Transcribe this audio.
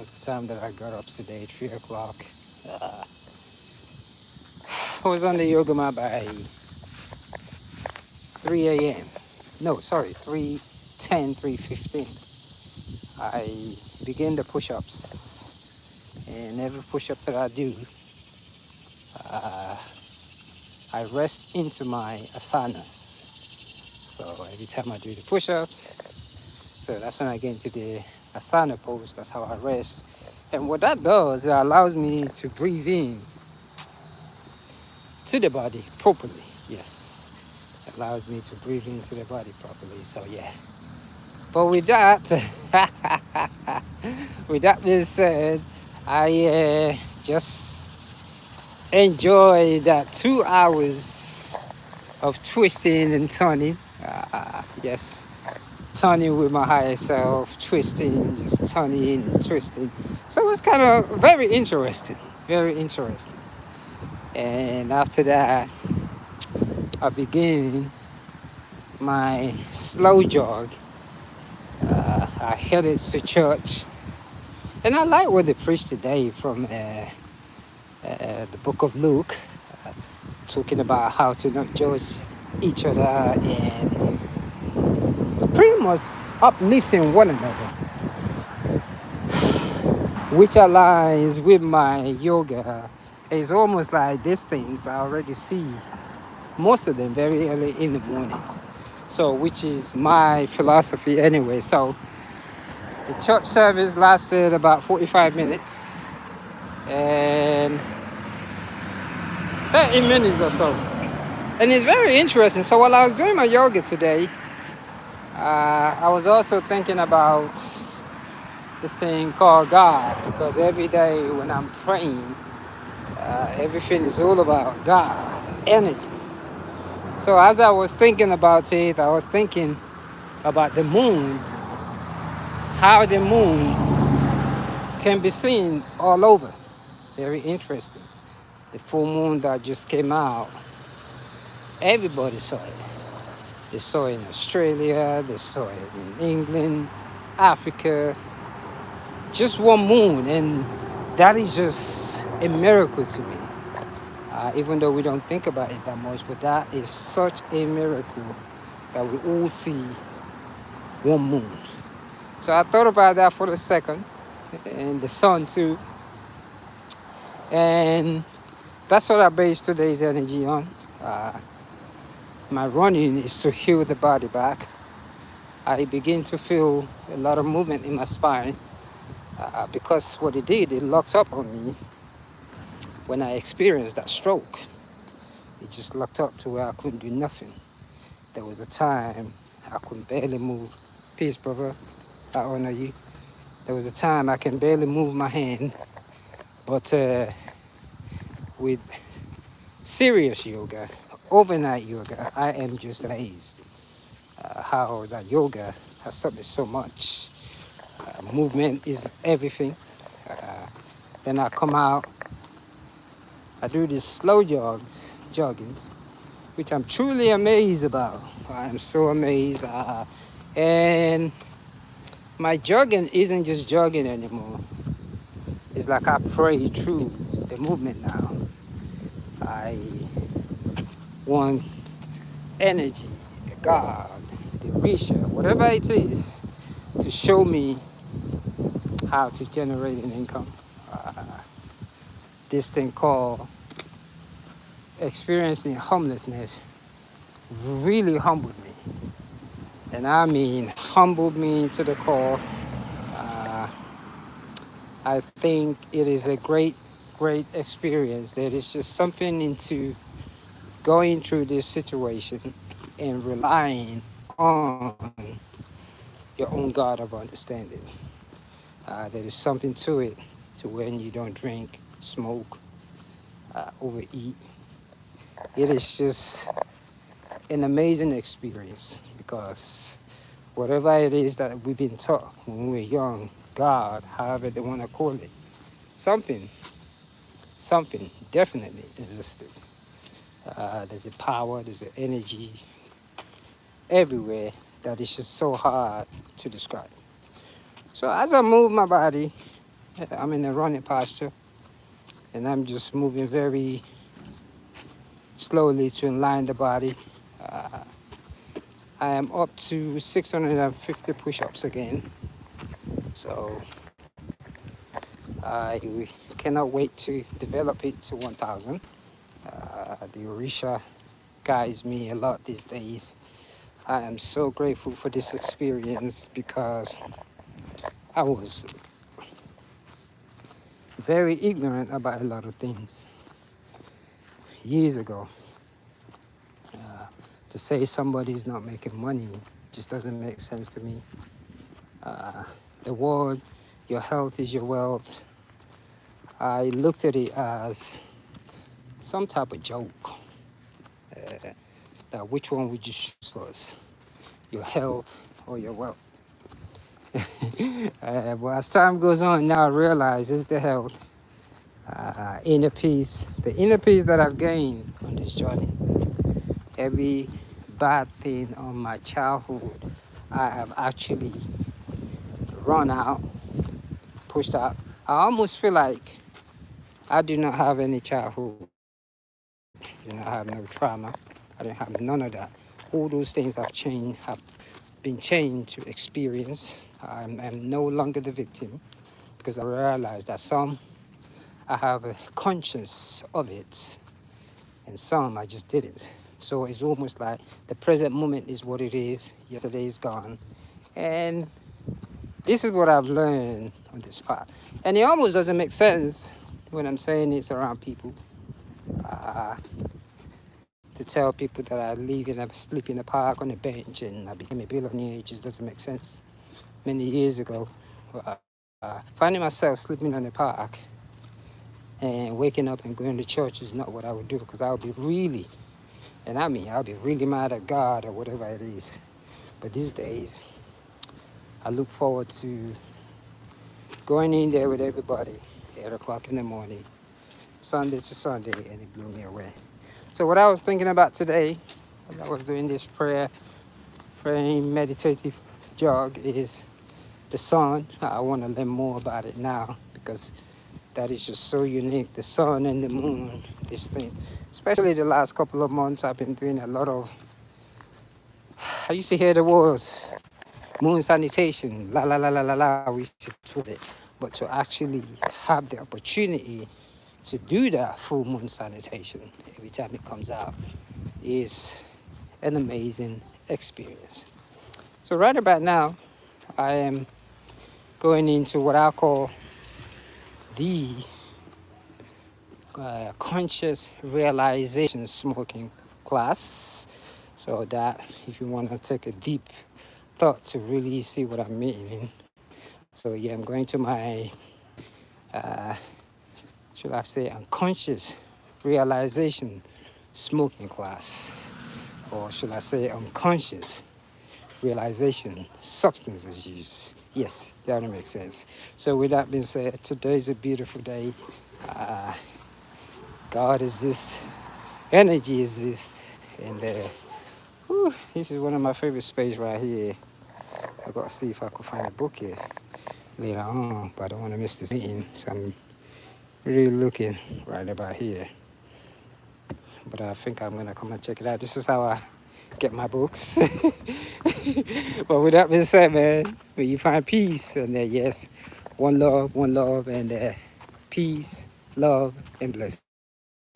It's the time that I got up today, 3 o'clock. Uh, I was on the yoga mat by 3 a.m. No, sorry, 3:10, 3:15. I begin the push ups, and every push up that I do, uh, I rest into my asanas. So every time I do the push ups, so that's when I get into the asana pose. That's how I rest. And what that does, it allows me to breathe in to the body properly. Yes, it allows me to breathe into the body properly. So yeah. But with that, with that being said, I just enjoy that 2 hours of twisting and turning. Yes, turning with my higher self, twisting, just turning and twisting. So it was kind of very interesting, very interesting. And after that, I began my slow jog. I headed to church, and I like what they preached today from the book of Luke, uh, talking about how to not judge each other and pretty much uplifting one another, which aligns with my yoga. It's almost like these things I already see most of them very early in the morning. So, which is my philosophy anyway. So, the church service lasted about 45 minutes and 30 minutes or so. And it's very interesting. So, while I was doing my yoga today, I was also thinking about this thing called God, because every day when I'm praying, everything is all about God, energy. So, as I was thinking about it, I was thinking about the moon, how the moon can be seen all over. Very interesting. The full moon that just came out, everybody saw it. They saw it in Australia, they saw it in England, Africa. Just one moon, and that is just a miracle to me. Even though we don't think about it that much, but that is such a miracle that we all see one moon. So I thought about that for a second, and the sun too. And that's what I base today's energy on. Uh, my running is to heal the body back. I begin to feel a lot of movement in my spine because what it did, it locked up on me when I experienced that stroke. It just locked up to where I couldn't do nothing. There was a time I could barely move. Peace, brother. I honor you. There was a time I can barely move my hand, but with serious yoga, overnight yoga, I am just amazed how that yoga has taught me so much. Movement is everything. Uh, then I come out, I do these slow joggings, which I'm truly amazed about. I'm so amazed. And my jogging isn't just jogging anymore. It's like I pray through the movement now. I want energy, the God, the Risha, whatever it is, to show me how to generate an income. Uh, this thing called experiencing homelessness really humbled me. And I mean, humbled me to the core. Uh, I think it is a great, great experience. There is just something into going through this situation and relying on your own God of understanding. There is something to it, to when you don't drink, smoke, overeat. It is just an amazing experience because whatever it is that we've been taught when we were young, God, however they want to call it, something, something definitely existed. There's a power, there's an energy everywhere that is just so hard to describe. So as I move my body, I'm in a running posture, and I'm just moving very slowly to align the body. Uh, I am up to 650 push-ups again, so I cannot wait to develop it to 1,000. The Orisha guides me a lot these days. I am so grateful for this experience because I was very ignorant about a lot of things years ago. To say somebody's not making money just doesn't make sense to me. Uh, the word, your health is your wealth. I looked at it as some type of joke. That which one would you choose first, your health or your wealth? But as time goes on, now I realize it's the health, inner peace, the inner peace that I've gained on this journey. Every bad thing on my childhood, I have actually run out, pushed out. I almost feel like I do not have any childhood. You know, I have no trauma. I don't have none of that. All those things have changed, have been changed to experience. I'm no longer the victim because I realized that some I have a conscience of it and some I just didn't. So it's almost like the present moment is what it is. Yesterday is gone. And this is what I've learned on this path. And it almost doesn't make sense when I'm saying it's around people. Uh, to tell people that I live and I sleep in the park on a bench and I became a billionaire, it just doesn't make sense. Many years ago, finding myself sleeping on the park and waking up and going to church is not what I would do because I would be really, and I mean, I'll be really mad at God or whatever it is. But these days, I look forward to going in there with everybody, 8 o'clock in the morning, Sunday to Sunday, and it blew me away. So what I was thinking about today, when I was doing this praying meditative jog, is the sun. I want to learn more about it now because that is just so unique. The sun and the moon, this thing. Especially the last couple of months, I've been doing a lot of, I used to hear the word moon sanitation, la la la la la la, we should do it. But to actually have the opportunity to do that full moon sanitation every time it comes out is an amazing experience. So right about now, I am going into what I call the conscious realization smoking class. So that if you want to take a deep thought to really see what I'm meaning. So yeah, I'm going to my, should I say, unconscious realization smoking class. Or should I say unconscious realization substances use. Yes, that makes sense. So with that being said, today is a beautiful day. God is this, energy is this, and this is one of my favorite spaces right here. I got to see if I could find a book here later on, but I don't want to miss this meeting, so I'm really looking right about here. But I think I'm gonna come and check it out. This is how I get my books. But with that being said, man, when you find peace, and yes, one love, and peace, love, and blessings.